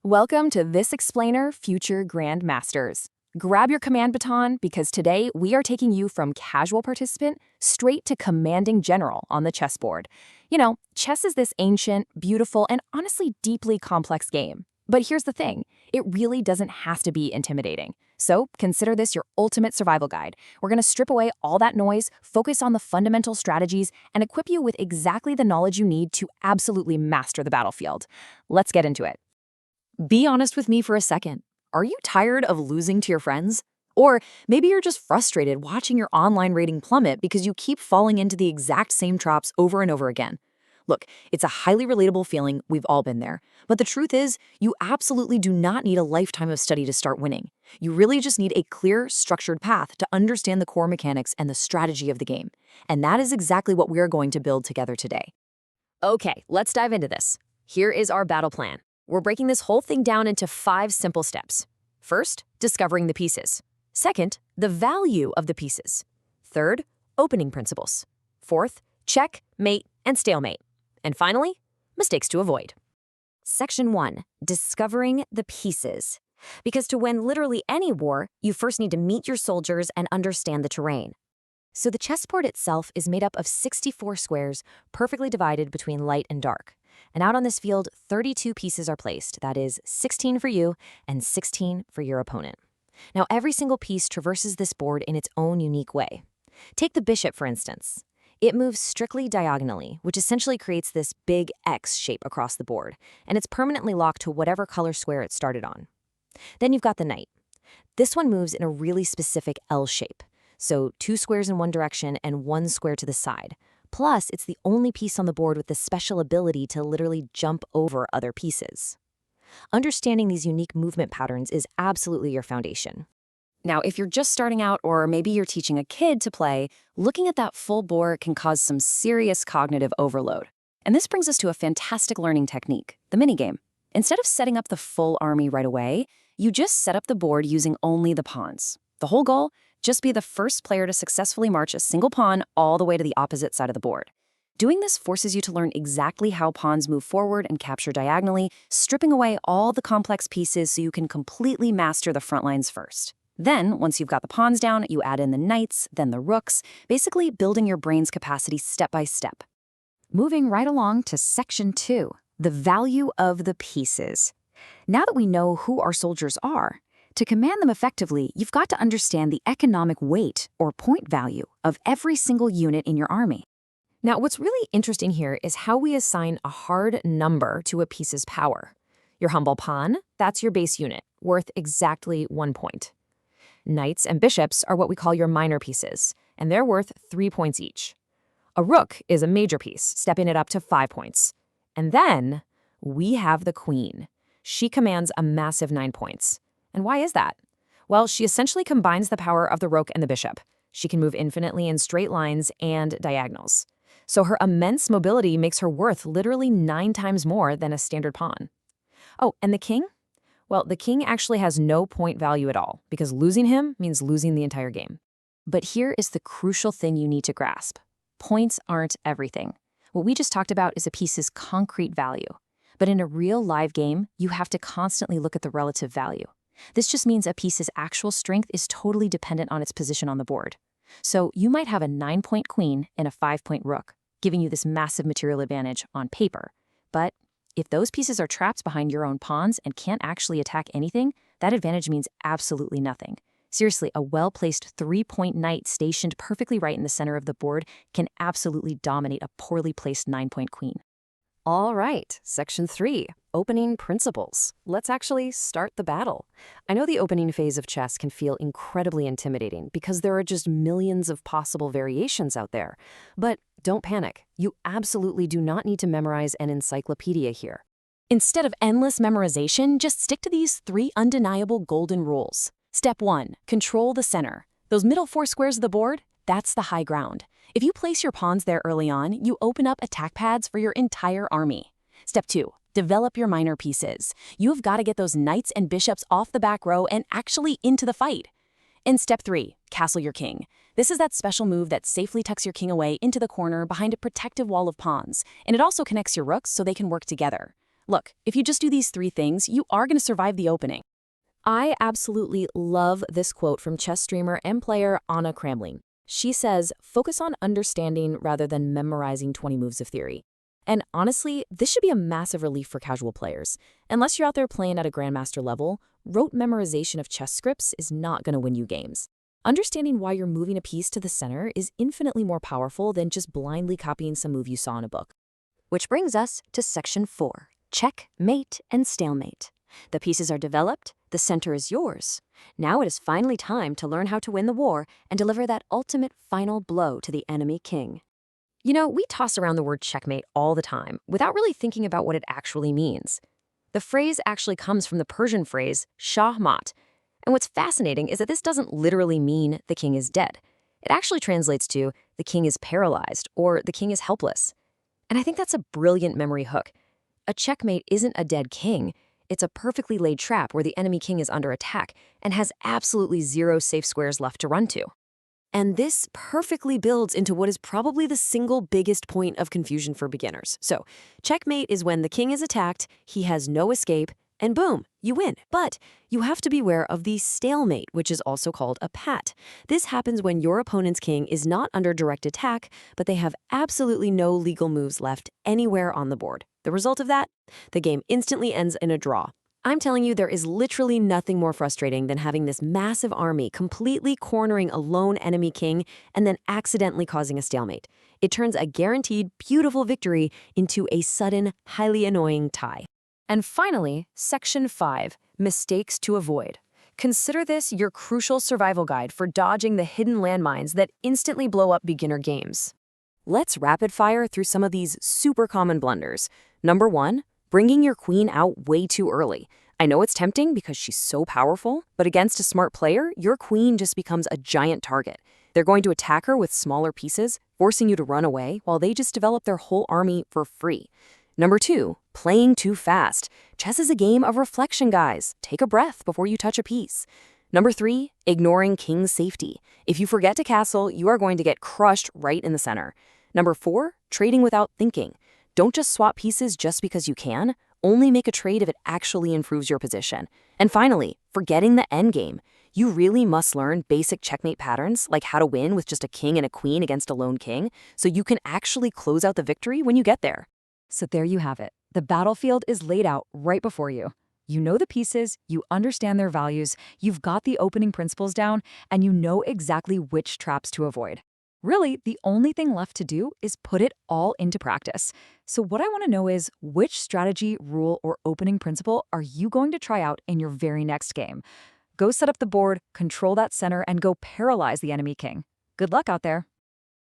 Welcome to This Explainer Future Grandmasters. Grab your command baton because today we are taking you from casual participant straight to commanding general on the chessboard. You know, chess is this ancient, beautiful, and honestly deeply complex game. But here's the thing, it really doesn't have to be intimidating. So consider this your ultimate survival guide. We're going to strip away all that noise, focus on the fundamental strategies, and equip you with exactly the knowledge you need to absolutely master the battlefield. Let's get into it. Be honest with me for a second. Are you tired of losing to your friends? Or maybe you're just frustrated watching your online rating plummet because you keep falling into the exact same traps over and over again. Look, it's a highly relatable feeling, we've all been there. But the truth is, you absolutely do not need a lifetime of study to start winning. You really just need a clear, structured path to understand the core mechanics and the strategy of the game. And that is exactly what we are going to build together today. Okay, let's dive into this. Here is our battle plan. We're breaking this whole thing down into 5 simple steps. First, discovering the pieces. Second, the value of the pieces. Third, opening principles. Fourth, check, mate, and stalemate. And finally, mistakes to avoid. Section 1, discovering the pieces. Because to win literally any war, you first need to meet your soldiers and understand the terrain. So the chessboard itself is made up of 64 squares, perfectly divided between light and dark. And out on this field, 32 pieces are placed. That is 16 for you and 16 for your opponent. Now, every single piece traverses this board in its own unique way. Take the bishop, for instance. It moves strictly diagonally, which essentially creates this big X shape across the board, and it's permanently locked to whatever color square it started on. Then you've got the knight. This one moves in a really specific L shape, so 2 squares in one direction and 1 square to the side. Plus, it's the only piece on the board with the special ability to literally jump over other pieces. Understanding these unique movement patterns is absolutely your foundation. Now, if you're just starting out or maybe you're teaching a kid to play, looking at that full board can cause some serious cognitive overload. And this brings us to a fantastic learning technique, the minigame. Instead of setting up the full army right away, you just set up the board using only the pawns. The whole goal? Just be the first player to successfully march a single pawn all the way to the opposite side of the board. Doing this forces you to learn exactly how pawns move forward and capture diagonally, stripping away all the complex pieces so you can completely master the front lines first. Then, once you've got the pawns down, you add in the knights, then the rooks, basically building your brain's capacity step by step. Moving right along to Section 2, the value of the pieces. Now that we know who our soldiers are, to command them effectively, you've got to understand the economic weight or point value of every single unit in your army. Now, what's really interesting here is how we assign a hard number to a piece's power. Your humble pawn, that's your base unit, worth exactly 1 point. Knights and bishops are what we call your minor pieces, and they're worth 3 points each. A rook is a major piece, stepping it up to 5 points. And then we have the queen. She commands a massive 9 points. And why is that? Well, she essentially combines the power of the rook and the bishop. She can move infinitely in straight lines and diagonals. So her immense mobility makes her worth literally 9 times more than a standard pawn. Oh, and the king? Well, the king actually has no point value at all, because losing him means losing the entire game. But here is the crucial thing you need to grasp. Points aren't everything. What we just talked about is a piece's concrete value. But in a real live game, you have to constantly look at the relative value. This just means a piece's actual strength is totally dependent on its position on the board. So you might have a 9-point queen and a 5-point rook, giving you this massive material advantage on paper. But if those pieces are trapped behind your own pawns and can't actually attack anything, that advantage means absolutely nothing. Seriously, a well-placed 3-point knight stationed perfectly right in the center of the board can absolutely dominate a poorly placed 9-point queen. All right, Section 3, opening principles. Let's actually start the battle. I know the opening phase of chess can feel incredibly intimidating because there are just millions of possible variations out there. But don't panic. You absolutely do not need to memorize an encyclopedia here. Instead of endless memorization, just stick to these 3 undeniable golden rules. Step 1, control the center. Those middle 4 squares of the board, that's the high ground. If you place your pawns there early on, you open up attack pads for your entire army. Step 2, develop your minor pieces. You've got to get those knights and bishops off the back row and actually into the fight. And step 3, castle your king. This is that special move that safely tucks your king away into the corner behind a protective wall of pawns, and it also connects your rooks so they can work together. Look, if you just do these 3 things, you are going to survive the opening. I absolutely love this quote from chess streamer and player Anna Kramling. She says, focus on understanding rather than memorizing 20 moves of theory. And honestly, this should be a massive relief for casual players. Unless you're out there playing at a grandmaster level, rote memorization of chess scripts is not going to win you games. Understanding why you're moving a piece to the center is infinitely more powerful than just blindly copying some move you saw in a book. Which brings us to Section 4, Checkmate and Stalemate. The pieces are developed, the center is yours. Now it is finally time to learn how to win the war and deliver that ultimate final blow to the enemy king. You know, we toss around the word checkmate all the time without really thinking about what it actually means. The phrase actually comes from the Persian phrase shahmat. And what's fascinating is that this doesn't literally mean the king is dead. It actually translates to the king is paralyzed or the king is helpless. And I think that's a brilliant memory hook. A checkmate isn't a dead king. It's a perfectly laid trap where the enemy king is under attack and has absolutely 0 safe squares left to run to. And this perfectly builds into what is probably the single biggest point of confusion for beginners. So, checkmate is when the king is attacked, he has no escape, and boom, you win. But you have to beware of the stalemate, which is also called a pat. This happens when your opponent's king is not under direct attack, but they have absolutely no legal moves left anywhere on the board. The result of that? The game instantly ends in a draw. I'm telling you, there is literally nothing more frustrating than having this massive army completely cornering a lone enemy king and then accidentally causing a stalemate. It turns a guaranteed, beautiful victory into a sudden, highly annoying tie. And finally, Section 5, Mistakes to Avoid. Consider this your crucial survival guide for dodging the hidden landmines that instantly blow up beginner games. Let's rapid fire through some of these super common blunders. Number 1, bringing your queen out way too early. I know it's tempting because she's so powerful, but against a smart player, your queen just becomes a giant target. They're going to attack her with smaller pieces, forcing you to run away while they just develop their whole army for free. Number 2, playing too fast. Chess is a game of reflection, guys. Take a breath before you touch a piece. Number 3, ignoring king's safety. If you forget to castle, you are going to get crushed right in the center. Number 4, trading without thinking. Don't just swap pieces just because you can. Only make a trade if it actually improves your position. And finally, forgetting the endgame. You really must learn basic checkmate patterns, like how to win with just a king and a queen against a lone king, so you can actually close out the victory when you get there. So there you have it. The battlefield is laid out right before you. You know the pieces, you understand their values, you've got the opening principles down, and you know exactly which traps to avoid. Really, the only thing left to do is put it all into practice. So what I want to know is, which strategy, rule, or opening principle are you going to try out in your very next game? Go set up the board, control that center, and go paralyze the enemy king. Good luck out there.